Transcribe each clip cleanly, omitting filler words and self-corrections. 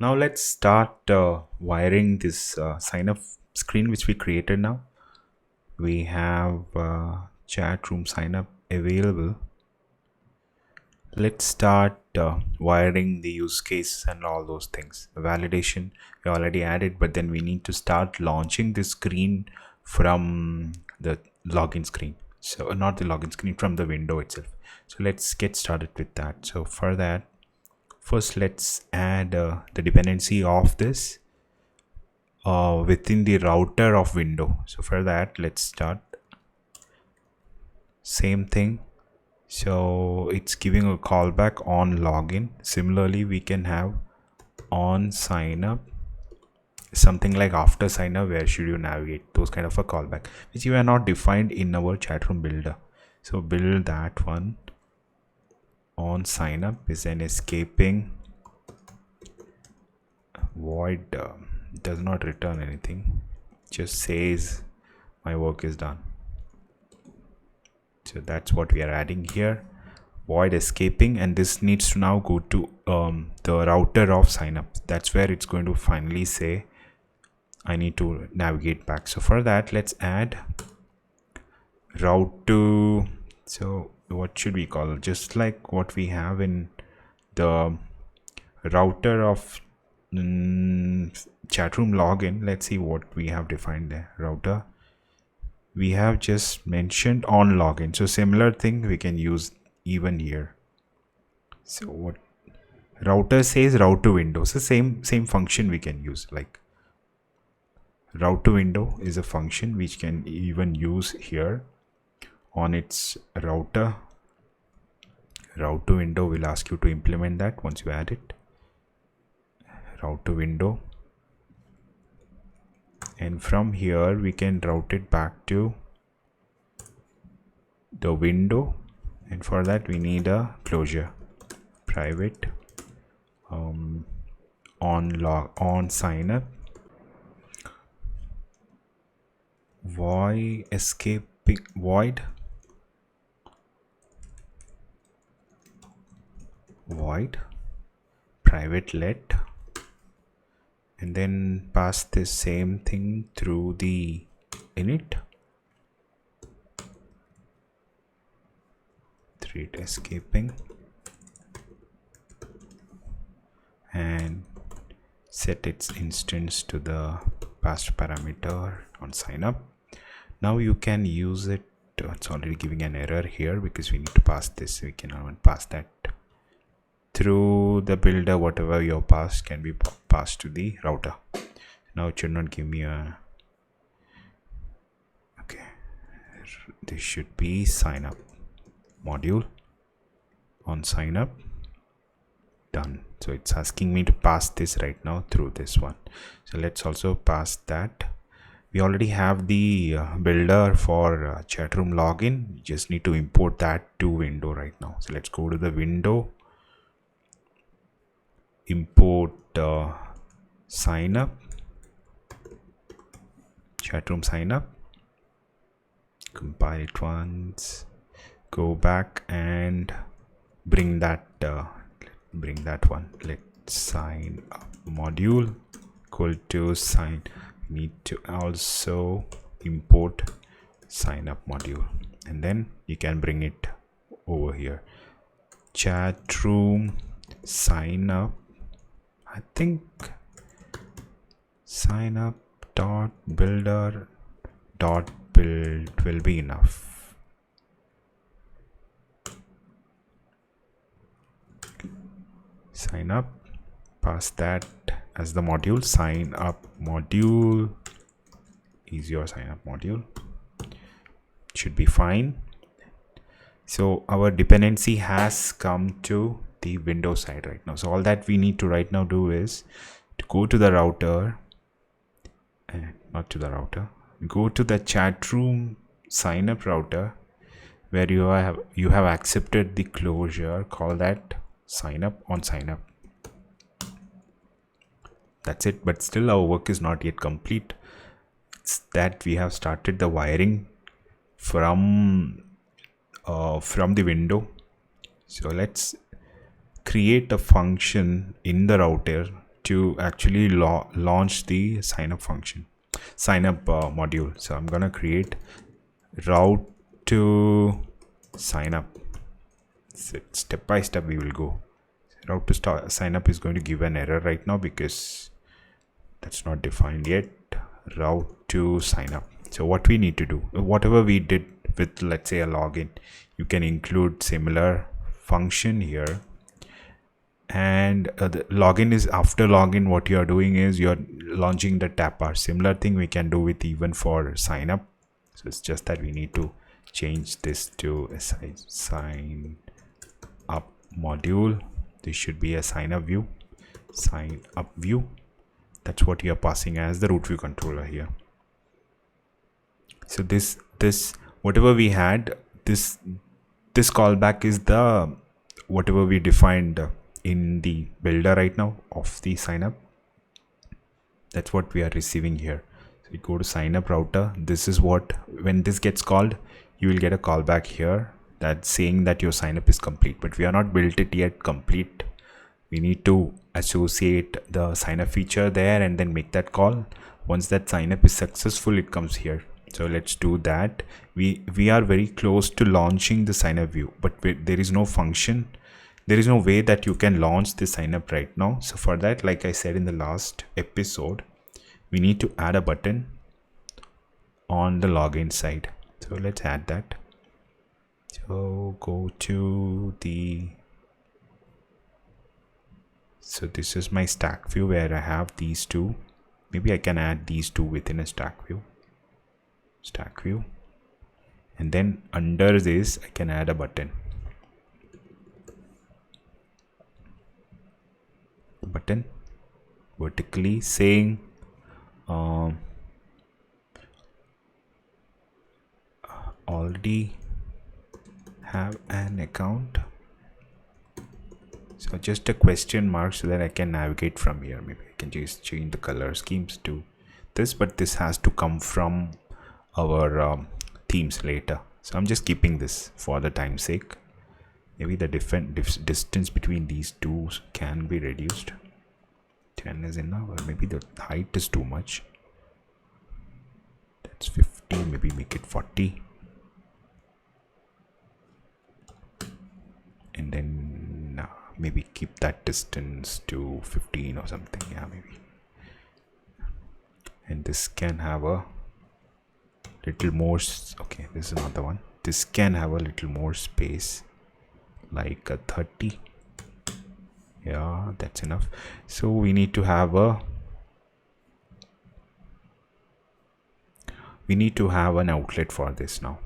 Now let's start wiring this sign up screen which we created. Now we have chat room sign up available. Let's start wiring the use case and all those things. The validation we already added, but then we need to start launching this screen from the login screen. So not the login screen, from the window itself. So let's get started with that. So for that, first let's add the dependency of this within the router of window. So for that, let's start same thing. So it's giving a callback on login. Similarly, we can have on sign up, something like after sign up, where should you navigate, those kind of a callback, which we are not defined in our chat room builder. So build that one. On sign up is an escaping void, does not return anything, just says my work is done. So that's what we are adding here, void escaping, and this needs to now go to the router of sign up. That's where it's going to finally say I need to navigate back. So for that, let's add route to, so what should we call it? Just like what we have in the router of chat room login. Let's see what we have defined there. Router, we have just mentioned on login, so similar thing we can use even here. So what router says, route to window, so same function we can use. Like route to window is a function which can even use here on its router. Route to window will ask you to implement that once you add it. Route to window, and from here we can route it back to the window, and for that we need a closure, private on sign up, void escaping, void private let, and then pass this same thing through the init, thread escaping, and set its instance to the passed parameter on sign up. Now you can use it. It's already giving an error here because we need to pass this. We can pass that through the builder. Whatever your pass can be passed to the router. Now it should not give me a, okay, this should be sign up module on sign up, done. So it's asking me to pass this right now through this one. So let's also pass that. We already have the builder for chat room login. You just need to import that to window right now. So let's go to the window, import sign up, chat room sign up, compile it once, go back and bring that one. Let's sign up module equal to sign. Need to also import sign up module, and then you can bring it over here. Chat room sign up, I think sign up dot builder dot build will be enough. Sign up, pass that as the module. Sign up module is your sign up module, should be fine. So our dependency has come to the window side right now. So all that we need to right now do is to go to the router, and not to the router, go to the chat room sign up router where you have accepted the closure, call that sign up on sign up. That's it, but still our work is not yet complete. It's that we have started the wiring from the window. So let's create a function in the router to actually launch the signup function, signup module. So I'm gonna create route to signup. So step by step we will go. Route to signup is going to give an error right now because that's not defined yet. Route to signup. So what we need to do, whatever we did with, let's say, a login, you can include similar function here. And the login is after login, what you are doing is you're launching the tab bar. Similar thing we can do with even for sign up. So it's just that we need to change this to a sign up module. This should be a sign up view, sign up view. That's what you are passing as the root view controller here. So this whatever we had, this callback is the whatever we defined in the builder right now of the sign up. That's what we are receiving here. So you go to sign up router. This is what, when this gets called, you will get a callback here that's saying that your sign up is complete, but we are not built it yet complete. We need to associate the sign up feature there and then make that call. Once that sign up is successful, it comes here. So let's do that. We are very close to launching the sign up view, but there is no function. There is no way that you can launch the sign up right now. So for that, like I said in the last episode, we need to add a button on the login side. So let's add that. So go to the, so this is my stack view where I have these two. Maybe I can add these two within a stack view. And then under this I can add a button. Vertically saying already have an account. So just a question mark so that I can navigate from here. Maybe I can just change the color schemes to this, but this has to come from our themes later. So I'm just keeping this for the time's sake. Maybe the distance between these two can be reduced. 10 is enough, or maybe the height is too much. That's 50, maybe make it 40. And then maybe keep that distance to 15 or something. Yeah, maybe. And this can have a little more. Okay, this is another one. This can have a little more space, like a 30. Yeah, that's enough. So we need to have an outlet for this now.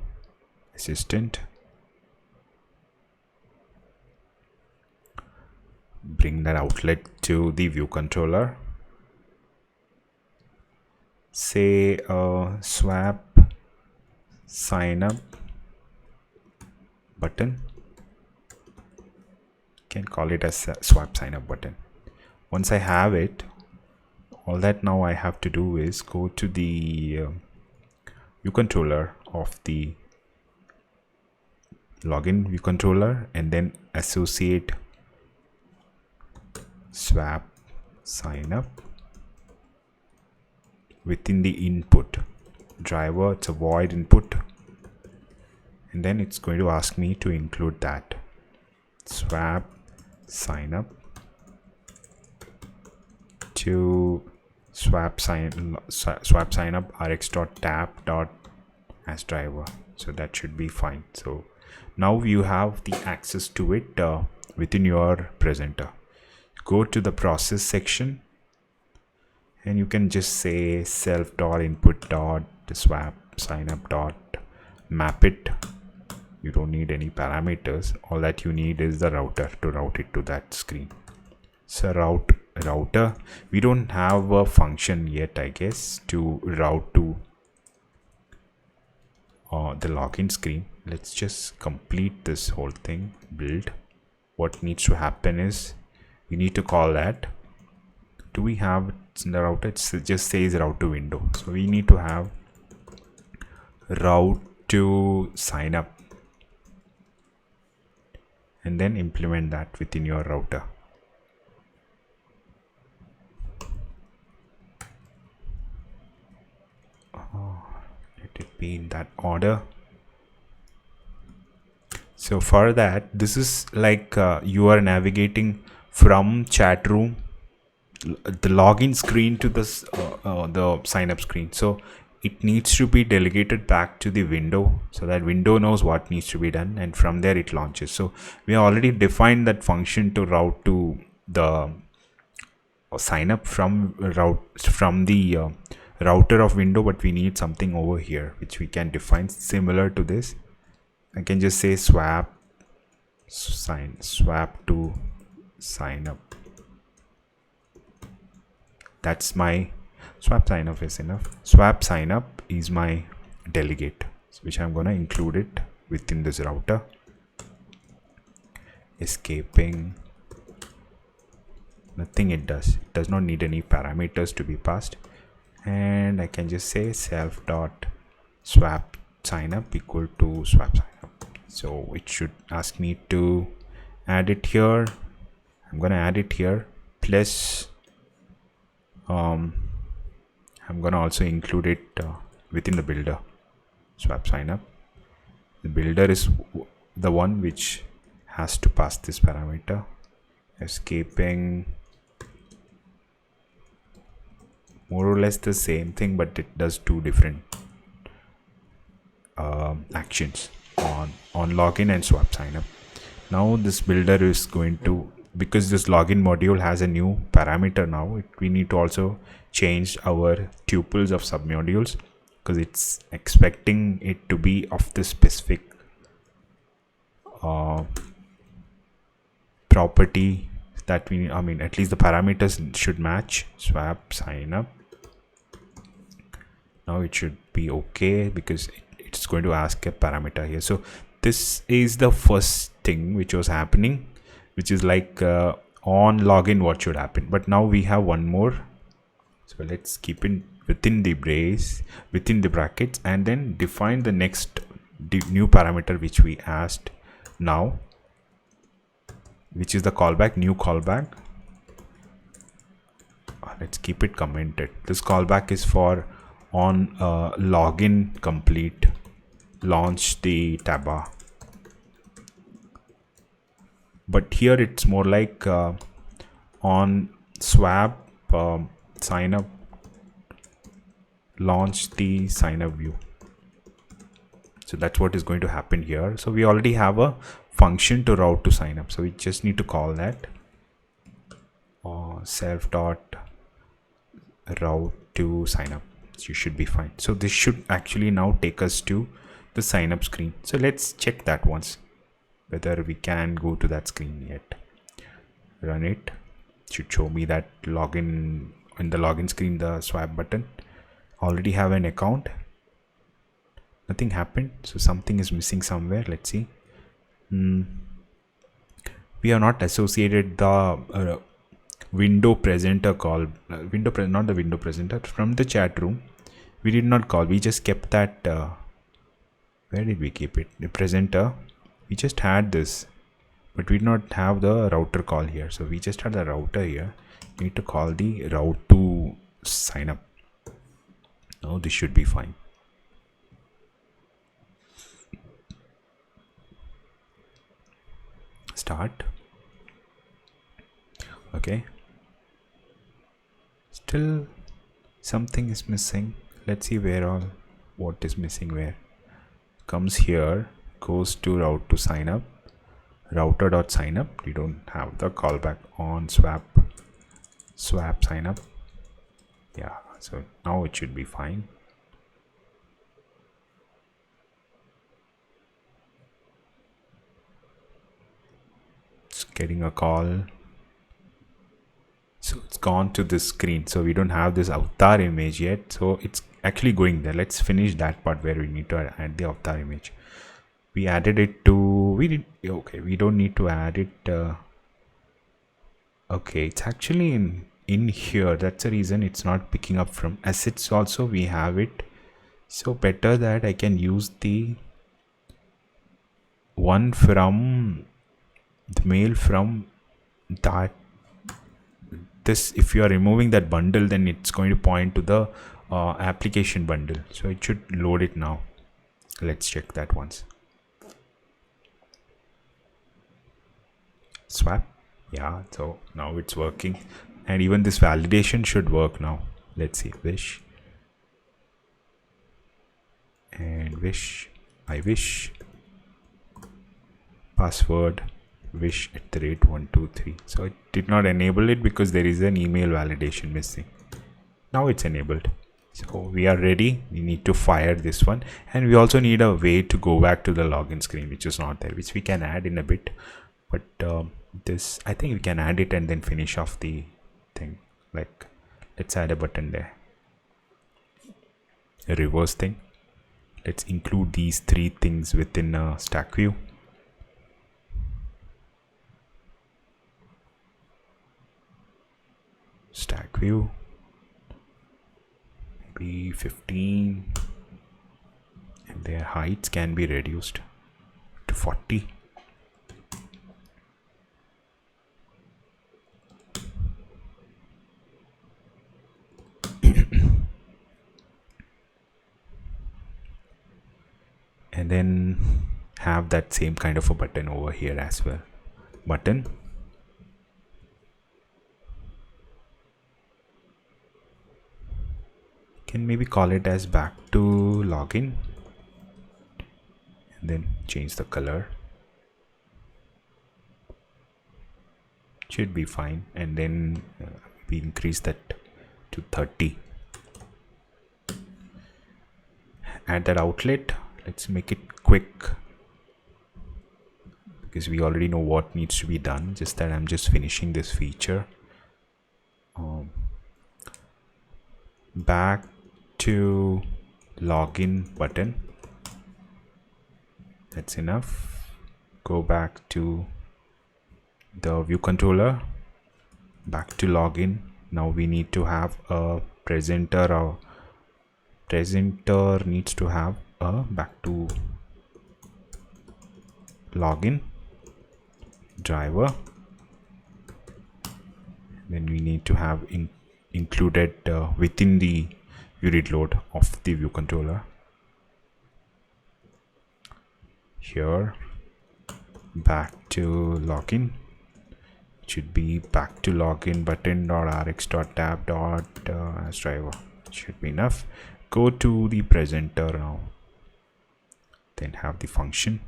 Assistant, bring that outlet to the view controller. Say swap sign up button. Can call it as a swap sign up button. Once I have it, all that now I have to do is go to the view controller of the login view controller and then associate swap sign up within the input driver. It's a void input, and then it's going to ask me to include that swap sign up to swap sign up rx.tap as driver. So that should be fine. So now you have the access to it within your presenter. Go to the process section and you can just say self.input.swap sign up.map it. You don't need any parameters. All that you need is the router to route it to that screen. So router, we don't have a function yet, I guess, to route to the login screen. Let's just complete this whole thing, build. What needs to happen is we need to call that. Do we have it in the router? It just says route to window. So we need to have route to sign up and then implement that within your router. be in that order. So for that, this is like you are navigating from chat room, the login screen to this the sign up screen. So it needs to be delegated back to the window, so that window knows what needs to be done, and from there it launches. So we already defined that function to route to the sign up from the router of window, but we need something over here which we can define similar to this. I can just say swap to sign up. That's my swap sign up is enough. Swap sign up is my delegate, which I'm gonna include it within this router. Escaping, nothing it does not need any parameters to be passed, and I can just say self dot swap sign up equal to swap sign up. So it should ask me to add it here. I'm gonna add it here, plus I'm gonna also include it within the builder. Swap sign up, the builder is the one which has to pass this parameter. Escaping, more or less the same thing, but it does two different actions on login and swap sign up. Now this builder is going to, because this login module has a new parameter now, we need to also change our tuples of submodules, because it's expecting it to be of the specific property that we need. I mean, at least the parameters should match. Swap sign up. Now it should be okay, because it's going to ask a parameter here. So this is the first thing which was happening, which is like on login what should happen. But now we have one more, so let's keep it within the brackets, and then define the next new parameter which we asked now, which is the callback, new callback. Let's keep it commented. This callback is for on login complete, launch the tab bar. But here it's more like on swap sign up, launch the sign up view. So that's what is going to happen here. So we already have a function to route to sign up, so we just need to call that self dot route to sign up. So you should be fine. So this should actually now take us to the sign up screen. So let's check that once, whether we can go to that screen yet. Run it. Should show me that login, in the login screen, the swap button. Already have an account. Nothing happened, so something is missing somewhere. Let's see. We have not associated the window presenter call, not the window presenter from the chat room. We did not call, we just kept that where did we keep it? The presenter, we just had this, but we did not have the router call here. So we just had the router here. We need to call the route to sign up. Now this should be fine. Start. Okay, still something is missing. Let's see what is missing where. Comes here, goes to route to sign up, router.sign up. We don't have the callback on swap sign up. Yeah, so now it should be fine. It's getting a call. So it's gone to this screen. So we don't have this avatar image yet. So it's actually going there. Let's finish that part where we need to add the avatar image. We added it to, we don't need to add it. Okay, it's actually in here. That's the reason it's not picking up from assets. Also we have it. So better that I can use the one from the mail from that. This, if you are removing that bundle, then it's going to point to the application bundle. So it should load it now. Let's check that once. Swap. Yeah, so now it's working, and even this validation should work now. Let's see. Wish and wish. I wish. Password wish @123. So it did not enable it because there is an email validation missing. Now it's enabled. So we are ready. We need to fire this one, and we also need a way to go back to the login screen, which is not there, which we can add in a bit. But this, I think we can add it and then finish off the thing. Like, let's add a button there, a reverse thing. Let's include these three things within a stack view. Stack view, maybe 15, and their heights can be reduced to 40. And then have that same kind of a button over here as well. Button. Can maybe call it as back to login, and then change the color. Should be fine. And then we increase that to 30. Add that outlet. Let's make it quick because we already know what needs to be done, just that I'm just finishing this feature. Back to login button. That's enough. Go back to the view controller, back to login. Now we need to have a presenter, or presenter needs to have a back to login driver. Then we need to have included within the view read load of the view controller. Here, back to login. It should be back to login button.rx.tab as driver. Should be enough. Go to the presenter now. Then have the function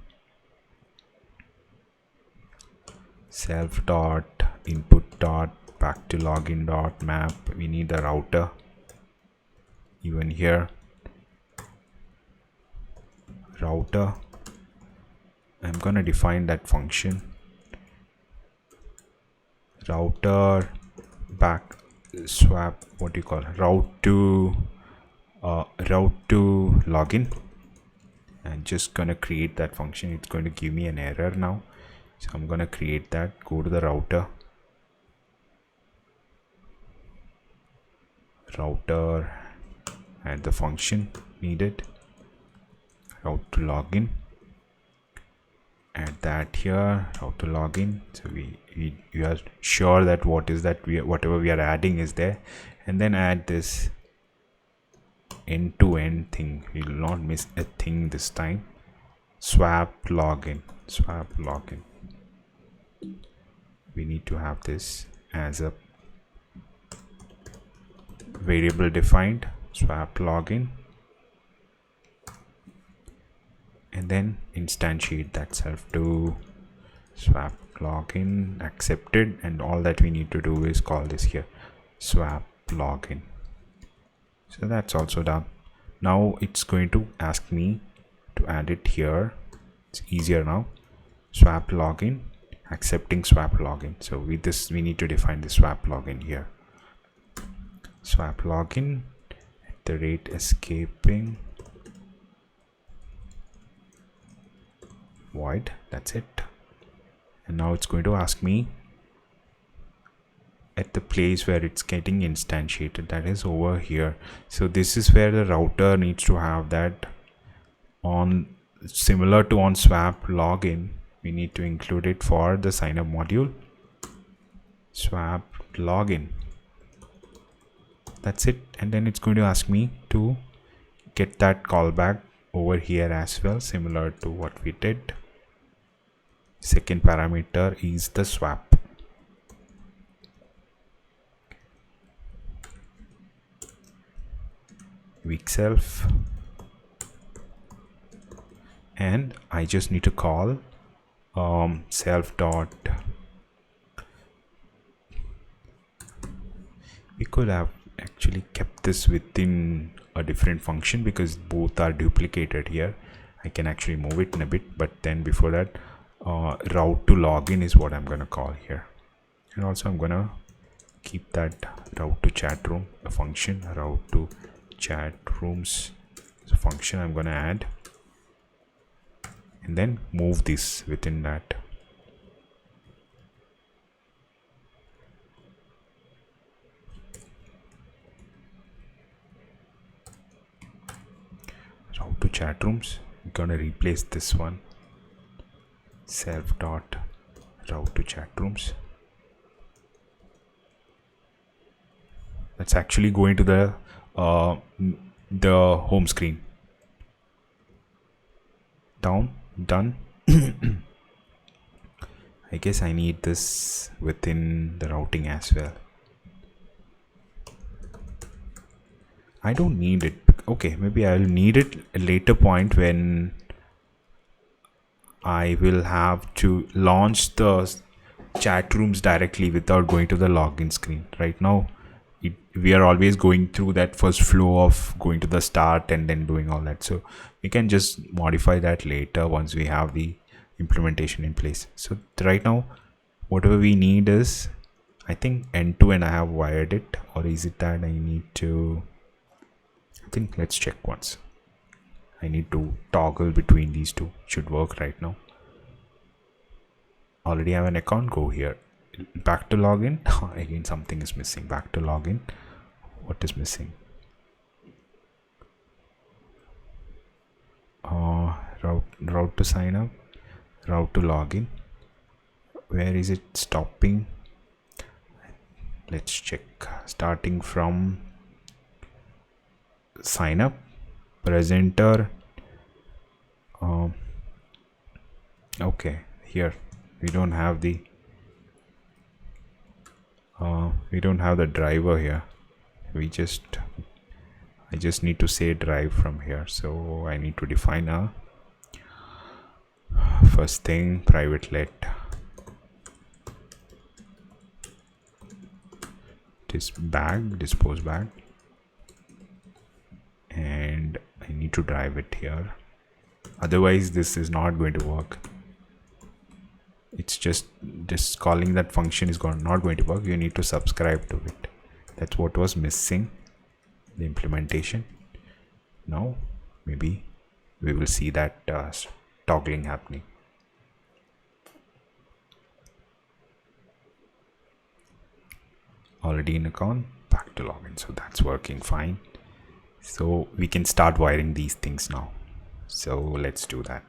self dot input dot back to login dot map. We need the router. Even here, router. I'm gonna define that function. Router back swap. What do you call it? Route to login. And just gonna create that function. It's going to give me an error now, so I'm gonna create that. Go to the router, add the function needed, route to login, add that here, route to login. So we are sure that whatever we are adding is there, and then add this end-to-end thing. We will not miss a thing this time. Swap login. We need to have this as a variable defined. Swap login, and then instantiate that self to swap login accepted, and all that we need to do is call this here swap login. So that's also done. Now it's going to ask me to add it here. It's easier now. Swap login, accepting swap login. So we need to define the swap login here. Swap login @escaping void. That's it. And now it's going to ask me at the place where it's getting instantiated, that is over here. So this is where the router needs to have that on, similar to on swap login. We need to include it for the SignUp module. Swap login. That's it. And then it's going to ask me to get that callback over here as well, similar to what we did. Second parameter is the swap. Weak self, and I just need to call self dot. We could have actually kept this within a different function because both are duplicated here. I can actually move it in a bit, but then before that, route to login is what I'm gonna call here. And also I'm gonna keep that route to chat room a function. Route to chat rooms is a function I'm gonna add, and then move this within that. Route to chat rooms, I'm gonna replace this one, self dot route to chat rooms. That's actually going to the home screen. Done. I guess I need this within the routing as well. I don't need it. Okay, maybe I'll need it at a later point when I will have to launch the chat rooms directly without going to the login screen. Right now, we are always going through that first flow of going to the start and then doing all that. So we can just modify that later once we have the implementation in place. So right now, whatever we need is, I think end-to-end I have wired it, or is it that I need to, I think let's check once. I need to toggle between these two. Should work right now. Already have an account, go here. Back to login. Again, something is missing. Back to login. What is missing? Route to sign up, route to login. Where is it stopping? Let's check. Starting from sign up, presenter. Okay, here we don't have the driver here. I just need to say drive from here. So I need to define a first thing, private let dispose bag, and I need to drive it here. Otherwise this is not going to work. It's just calling that function is not going to work. You need to subscribe to it. That's what was missing, the implementation. Now maybe we will see that toggling happening. Already in account, back to login. So that's working fine. So we can start wiring these things now. So let's do that.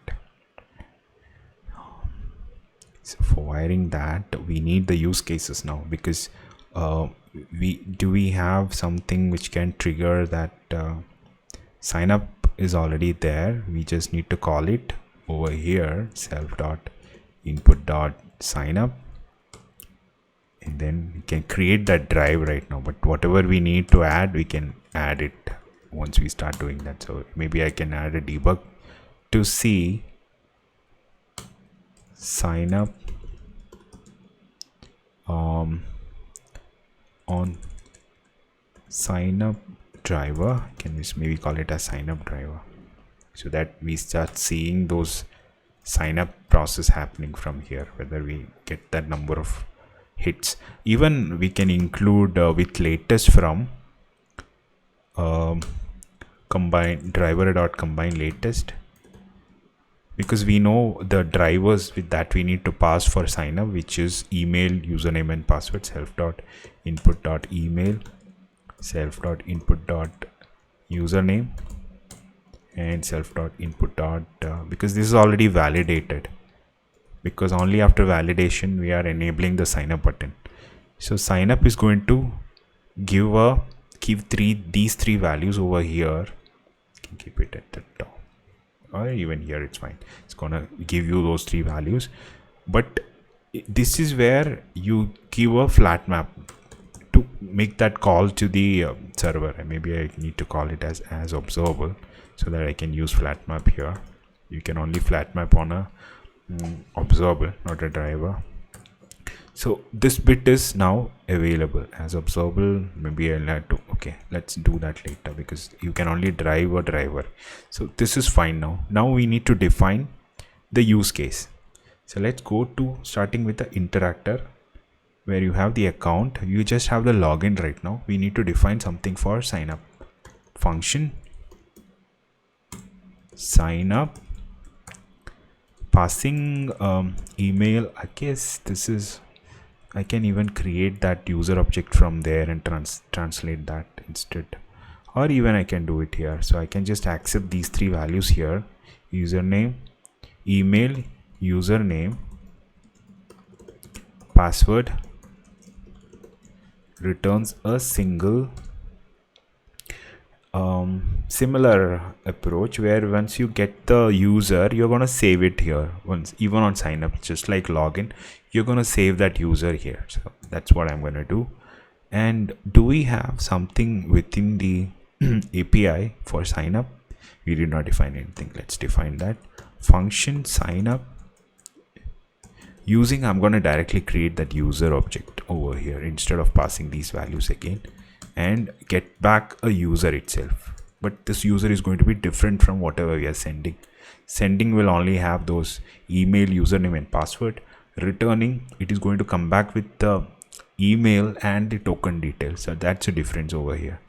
So for wiring that, we need the use cases now, because we have something which can trigger that sign up is already there. We just need to call it over here, self.input.signup, and then we can create that drive right now. But whatever we need to add, we can add it once we start doing that. So maybe I can add a debug to see sign up on sign up driver. Can we maybe call it a sign up driver, so that we start seeing those sign up process happening from here, whether we get that number of hits. Even we can include with latest from combine driver.combine latest, because we know the drivers with that we need to pass for sign up, which is email, username and password, self.input.email, self.input.username, and self.input. Because this is already validated, because only after validation we are enabling the sign up button. So sign up is going to give these three values over here. You can keep it at the top. or even here it's fine. It's gonna give you those three values, but this is where you give a flat map to make that call to the server. And maybe I need to call it as observable so that I can use flat map here. You can only flat map on a observable, not a driver. So this bit is now available as observable. Maybe I'll have to, okay, let's do that later because you can only drive a driver. So this is fine now. Now we need to define the use case. So let's go to starting with the interactor where you have the account. You just have the login right now. We need to define something for sign up function. Sign up, passing email. I guess this is, I can even create that user object from there and translate that instead, or even I can do it here. So I can just accept these three values here: username, email, username, password, returns a single. Similar approach where once you get the user, you're going to save it here. Once, even on sign up, just like login, you're going to save that user here. So that's what I'm going to do. And do we have something within the API for sign up? We did not define anything. Let's define that function sign up using, I'm going to directly create that user object over here instead of passing these values again, and get back a user itself. But this user is going to be different from whatever we are sending. Sending will only have those email, username and password. Returning, it is going to come back with the email and the token details. So that's a difference over here.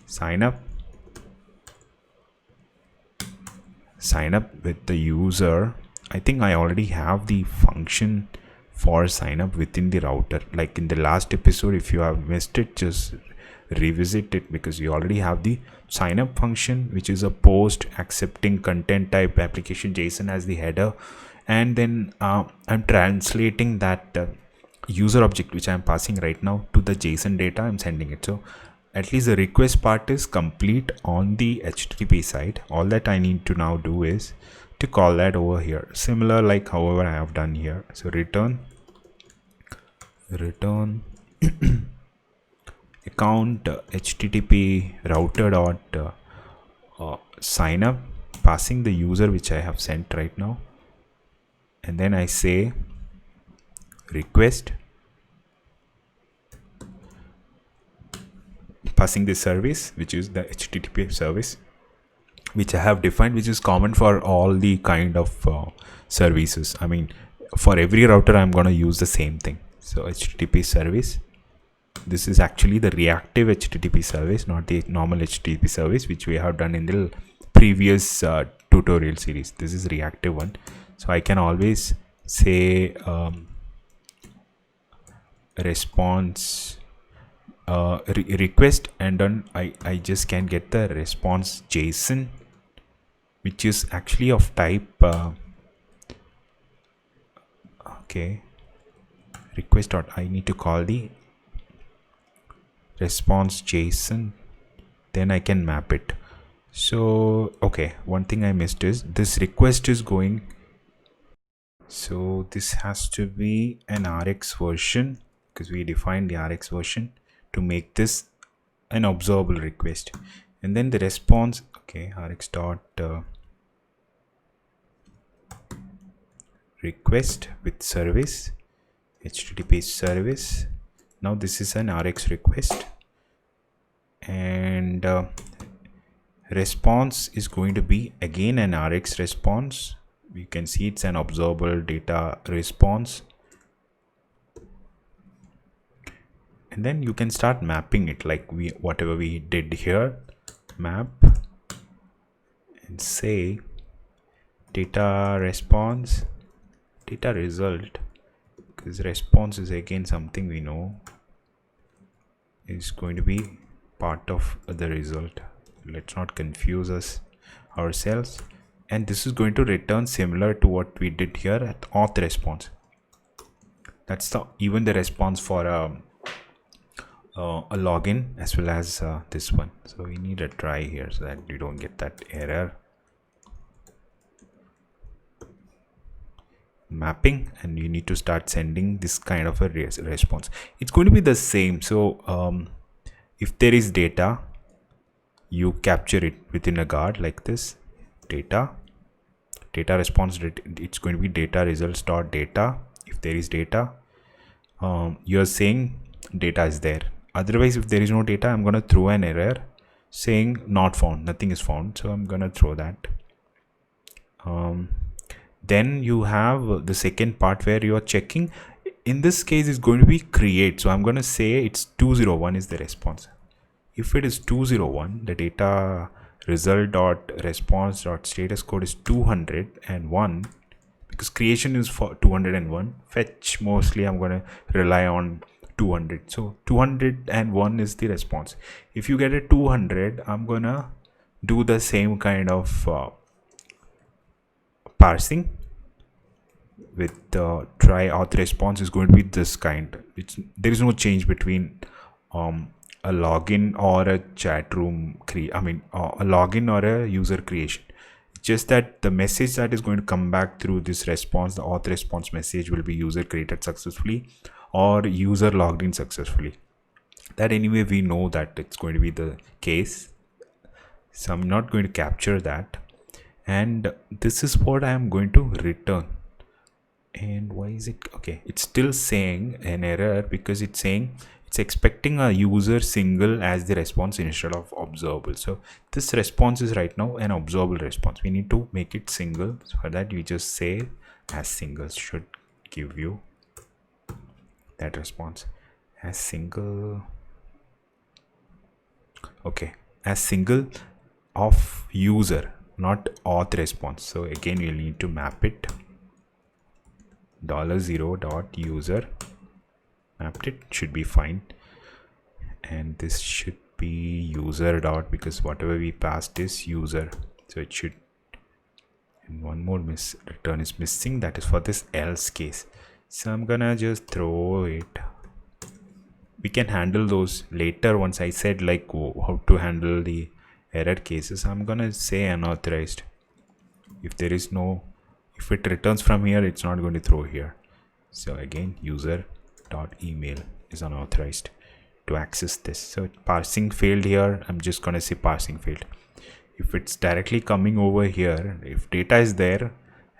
Sign up with the user. I think I already have the function for sign up within the router. Like in the last episode, if you have missed it, just revisit it because you already have the sign up function, which is a post accepting content type application JSON as the header, and then I'm translating that user object which I'm passing right now to the JSON data. I'm sending it. So at least the request part is complete on the HTTP side. All that I need to now do is to call that over here, similar like however I have done here. So return account HTTP router dot sign up, passing the user which I have sent right now, and then I say request, passing the service which is the HTTP service which I have defined, which is common for all the kind of services. I mean, for every router I'm going to use the same thing. So HTTP service, this is actually the reactive HTTP service, not the normal HTTP service which we have done in the previous tutorial series. This is reactive one. So I can always say response request, and then I just can get the response JSON, which is actually of type okay, request dot, I need to call the response JSON, then I can map it. So okay, one thing I missed is this request is going, so this has to be an RX version because we defined the RX version to make this an observable request. And then the response, okay, RX dot request with service, HTTP service. Now this is an RX request, and response is going to be again an RX response. You can see it's an observable data response, and then you can start mapping it like whatever we did here, map and say data response, data result, because response is again something we know is going to be part of the result. Let's not confuse ourselves. And this is going to return similar to what we did here at auth response. That's the even the response for a login as well as this one. So we need a try here so that you don't get that error. mapping, and you need to start sending this kind of a response. It's going to be the same. So if there is data, you capture it within a guard like this. Data response, it's going to be data results dot data. If there is data, you're saying data is there. Otherwise, if there is no data, I'm going to throw an error saying not found, nothing is found. So I'm going to throw that. Then you have the second part where you are checking. In this case, it's going to be create. So I'm going to say it's 201 is the response. If it is 201, the data result dot response dot status code is 201, because creation is for 201. Fetch, mostly I'm going to rely on 200. So 201 is the response. If you get a 200, I'm going to do the same kind of parsing with try auth response is going to be this kind. There is no change between a login or a chat room a login or a user creation. Just that the message that is going to come back through this response, the auth response message, will be user created successfully or user logged in successfully. That anyway we know that it's going to be the case, so I'm not going to capture that, and this is what I am going to return. And why is it okay? It's still saying an error because it's saying it's expecting a user single as the response instead of observable. So this response is right now an observable response. We need to make it single. So for that, we just say as single should give you that response as single. Okay, as single of user, not auth response. So again, we'll need to map it. $0.user mapped, it should be fine, and this should be user dot, because whatever we passed is user, so it should. And one more return is missing, that is for this else case. So I'm gonna just throw it. We can handle those later once I said like how to handle the error cases. I'm gonna say unauthorized. If there is no, if it returns from here, it's not going to throw here. So again, user dot email is unauthorized to access this. So parsing failed here. I'm just going to say parsing failed. If it's directly coming over here, if data is there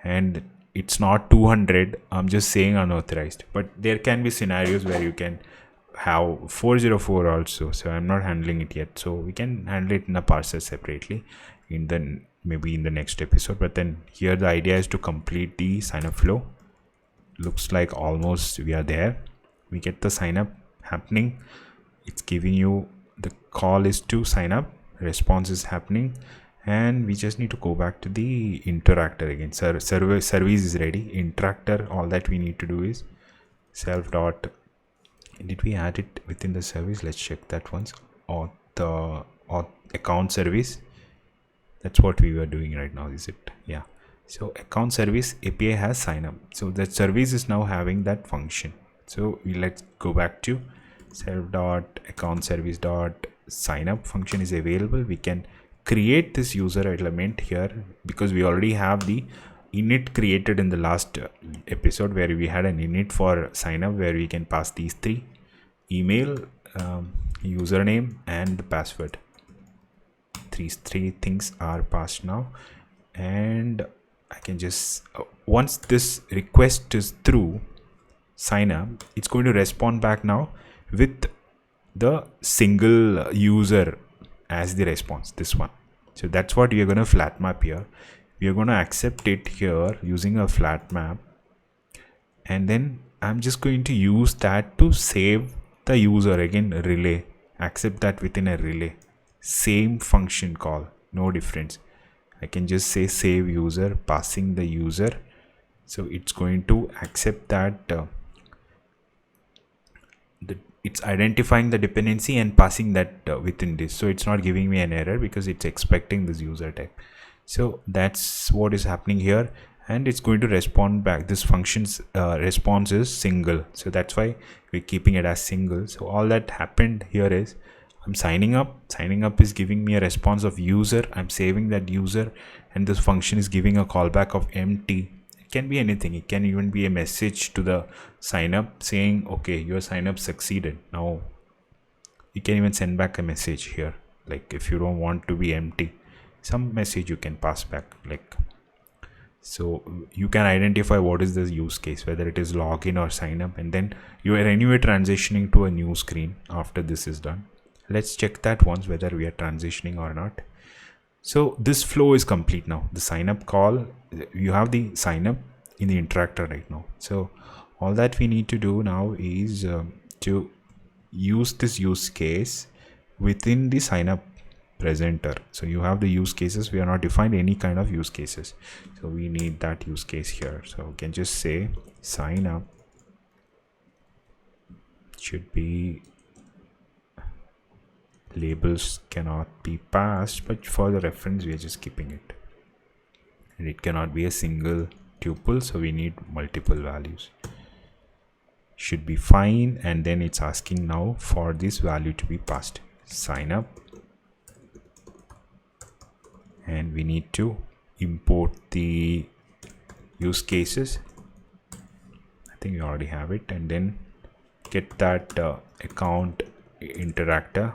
and it's not 200, I'm just saying unauthorized. But there can be scenarios where you can have 404 also. So I'm not handling it yet. So we can handle it in a parser separately in the maybe in the next episode. But then here the idea is to complete the sign up flow. Looks like almost we are there. We get the sign up happening. It's giving you the call is to sign up, response is happening, and we just need to go back to the interactor again. Service is ready. Interactor, all that we need to do is self dot. Did we add it within the service? Let's check that once. Or the account service. That's what we were doing right now, is it? Yeah. So account service API has sign up. So that service is now having that function. So let's go back to self dot account service dot sign up function is available. We can create this user element here because we already have the init created in the last episode where we had an init for sign up where we can pass these three: email, username, and the password. Three things are passed now, and I can just once this request is through sign up, it's going to respond back now with the single user as the response, this one. So that's what we are going to flat map here. We are going to accept it here using a flat map, and then I'm just going to use that to save the user. Again, relay, accept that within a relay, same function call, no difference. I can just say save user, passing the user, so it's going to accept that it's identifying the dependency and passing that within this. So it's not giving me an error because it's expecting this user type. So that's what is happening here, and it's going to respond back. This function's response is single, so that's why we're keeping it as single. So all that happened here is I'm signing up is giving me a response of user. I'm saving that user, and this function is giving a callback of empty. can be anything. It can even be a message to the sign up saying, okay, your sign up succeeded. Now you can even send back a message here, like if you don't want to be empty, some message you can pass back, like, so you can identify what is the use case, whether it is login or sign up, and then you are anyway transitioning to a new screen after this is done. Let's check that once, whether we are transitioning or not. So this flow is complete now. The sign up call, you have the sign up in the interactor right now. So all that we need to do now is to use this use case within the sign up presenter. So you have the use cases. We are not defined any kind of use cases, so we need that use case here. So we can just say sign up should be, labels cannot be passed, but for the reference we are just keeping it, and it cannot be a single tuple, so we need multiple values. Should be fine. And then it's asking now for this value to be passed, sign up, and we need to import the use cases. I think we already have it, and then get that account interactor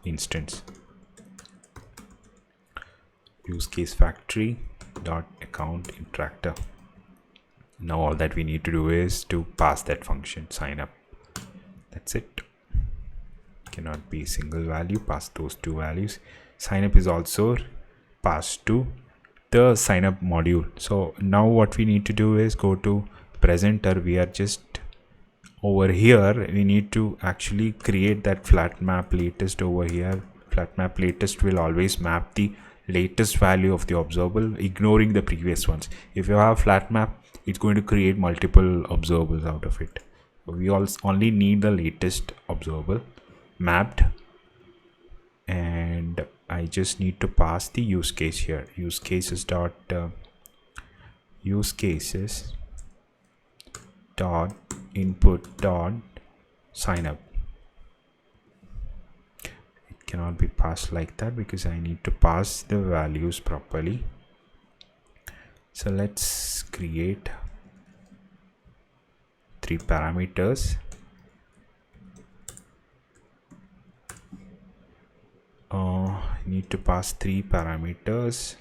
instance, use case factory dot account interactor. Now all that we need to do is to pass that function sign up. That's it. Cannot be single value, pass those two values. Sign up is also passed to the sign up module. So now what we need to do is go to presenter. We are just over here, we need to actually create that flat map latest over here. Flat map latest will always map the latest value of the observable, ignoring the previous ones. If you have flat map, it's going to create multiple observables out of it. We also only need the latest observable mapped, and I just need to pass the use case here. Use cases dot use cases dot input dot sign up. It cannot be passed like that because I need to pass the values properly. So let's create 3 parameters. I need to pass 3 parameters.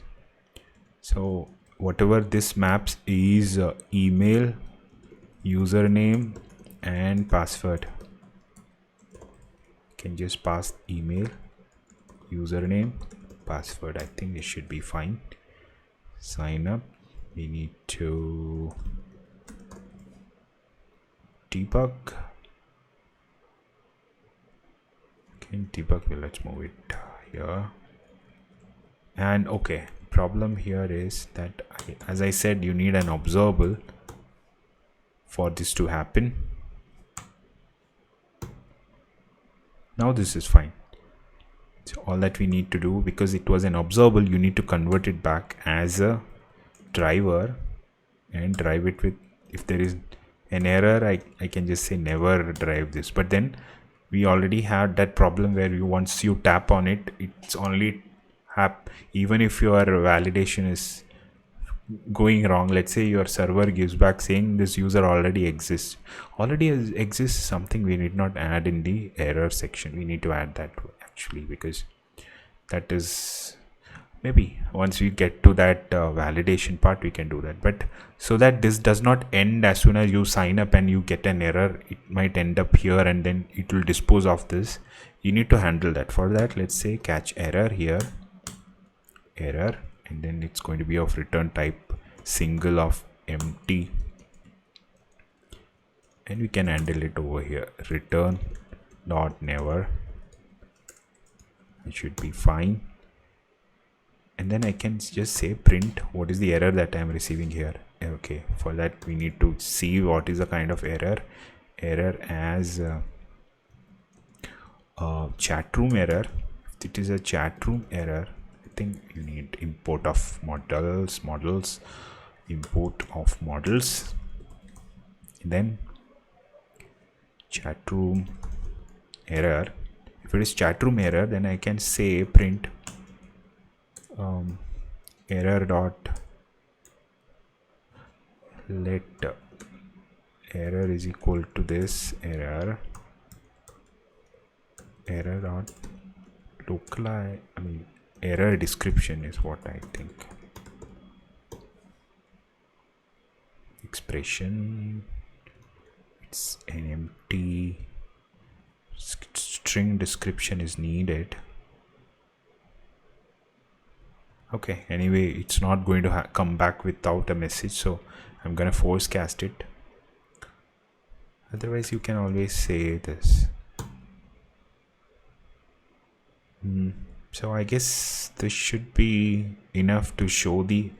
So whatever this maps is email, username and password. Can just pass email, username, password. I think this should be fine. Sign up, we need to debug. Okay, debug, well, let's move it here. And okay, problem here is that as I said, you need an observable for this to happen. Now this is fine. So all that we need to do, because it was an observable, you need to convert it back as a driver and drive it with, if there is an error, I can just say never drive this. But then we already had that problem where once you tap on it, it's only even if your validation is going wrong. Let's say your server gives back saying this user already exists. Exists something we need not add in the error section. We need to add that actually, because that is, maybe once we get to that validation part we can do that. But so that this does not end as soon as you sign up and you get an error, it might end up here and then it will dispose of this. You need to handle that. For that, let's say catch error here, error, and then it's going to be of return type single of empty, and we can handle it over here, return dot never. It should be fine. And then I can just say print what is the error that I am receiving here. Okay, for that we need to see what is the kind of error as chat room error. If it is a chat room error, I think you need import of models, import of models, and then chat room error. If it is chat room error, then I can say print error dot let error is equal to this error dot localize, error description is what I think. Expression, it's an empty string description is needed. Okay, anyway, it's not going to come back without a message, so I'm gonna force cast it. Otherwise you can always say this. So I guess this should be enough to show the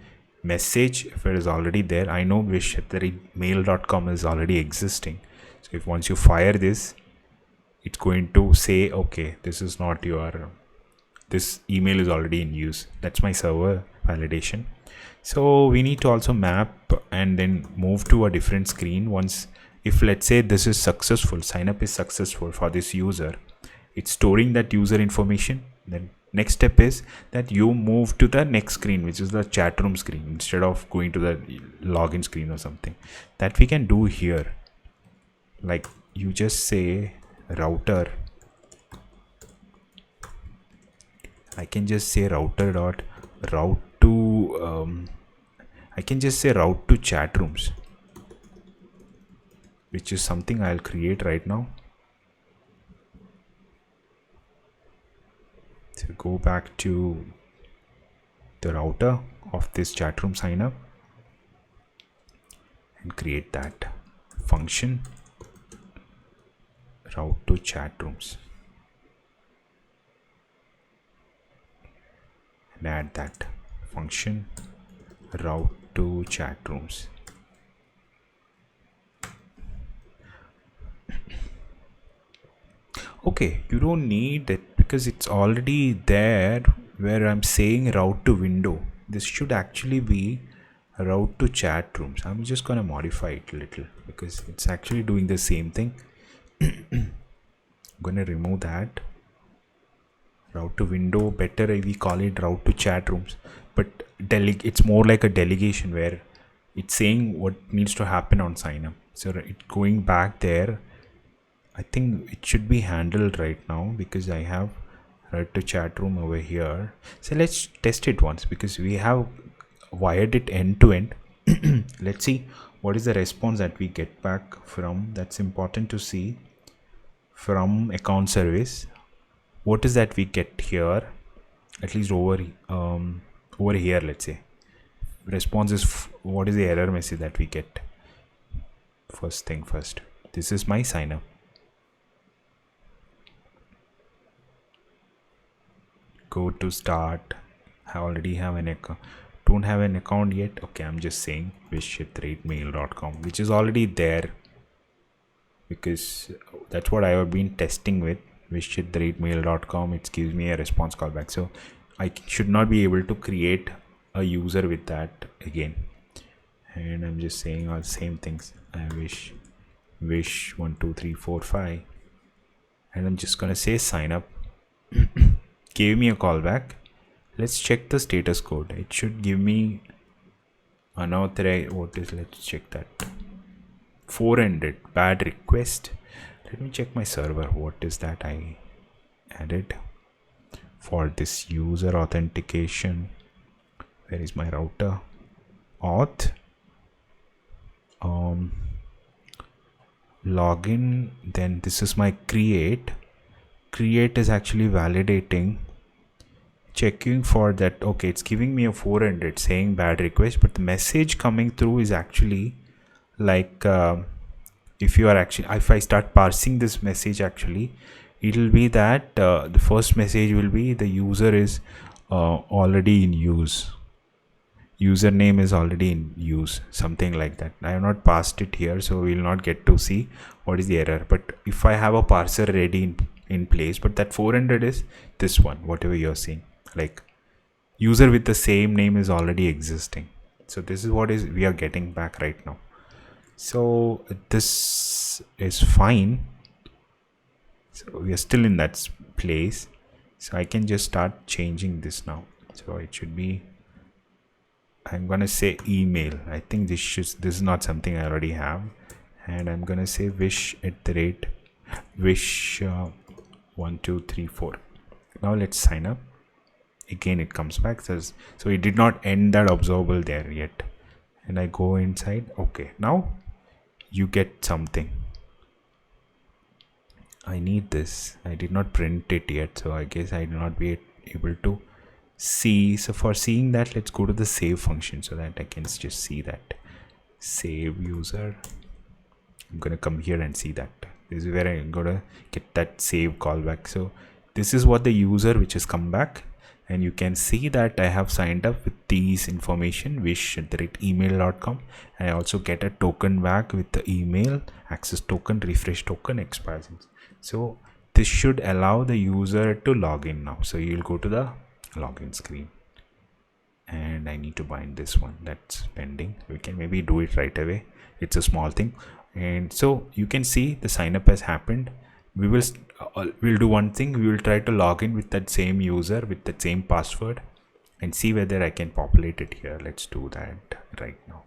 message if it is already there. I know wish@mail.com is already existing, so if once you fire this, it's going to say, okay, this is not your, this email is already in use. That's my server validation. So we need to also map and then move to a different screen. Once, if let's say this is successful, sign up is successful for this user, it's storing that user information. Then next step is that you move to the next screen, which is the chat room screen, instead of going to the login screen or something. That we can do here. Like you just say router, I can just say router dot route to I can just say route to chat rooms, which is something I'll create right now. So go back to the router of this chat room sign up and create that function route to chat rooms and add that function route to chat rooms. Okay, you don't need it because it's already there where I'm saying route to window. This should actually be a route to chat rooms. I'm just gonna modify it a little because it's actually doing the same thing. I'm gonna remove that. Route to window, better we call it route to chat rooms, but it's more like a delegation where it's saying what needs to happen on sign up. So it going back there, I think it should be handled right now because I have route to chat room over here. So let's test it once because we have wired it end to end. Let's see what is the response that we get back from. That's important to see from account service. What is that we get here, at least over here, let's say response is what is the error message that we get. First thing first, this is my sign up. Go to start. I already have an account. Don't have an account yet. Okay, I'm just saying wish@mail.com, which is already there because that's what I have been testing with. wish@mail.com, it gives me a response callback, so I should not be able to create a user with that again. And I'm just saying all same things. I wish 1 2 3 4 5, and I'm just gonna say sign up. Gave me a callback. Let's check the status code. It should give me unauthorized. What is, let's check that. 400 bad request. Let me check my server. What is that I added for this user authentication? Where is my router? Auth. Login. Then this is my create. Create is actually validating, checking for that. Okay, it's giving me a 400 saying bad request, but the message coming through is actually like if I start parsing this message, actually it will be that the first message will be the user is already in use, username is already in use, something like that. I have not passed it here, so we will not get to see what is the error. But if I have a parser ready in place, but that 400 is this one, whatever you're seeing, like user with the same name is already existing. So this is what is we are getting back right now. So this is fine. So we are still in that place. So I can just start changing this now. So it should be I'm gonna say email. I think this is not something I already have, and I'm gonna say wish 1234. Now let's sign up. Again it comes back, says so it did not end that observable there yet, and I go inside. Okay, now you get something. I need this. I did not print it yet, so I guess I will not be able to see. So for seeing that, let's go to the save function so that I can just see that. Save user. I'm gonna come here and see that. This is where I'm gonna get that save callback. So this is what the user which has come back, and you can see that I have signed up with these information, wish@email.com, and I also get a token back with the email access token, refresh token, expires. So this should allow the user to log in now. So you'll go to the login screen, and I need to bind this one that's pending. We can maybe do it right away. It's a small thing. And so you can see the sign up has happened. We'll do one thing. We will try to log in with that same user with that same password and see whether I can populate it here. Let's do that right now.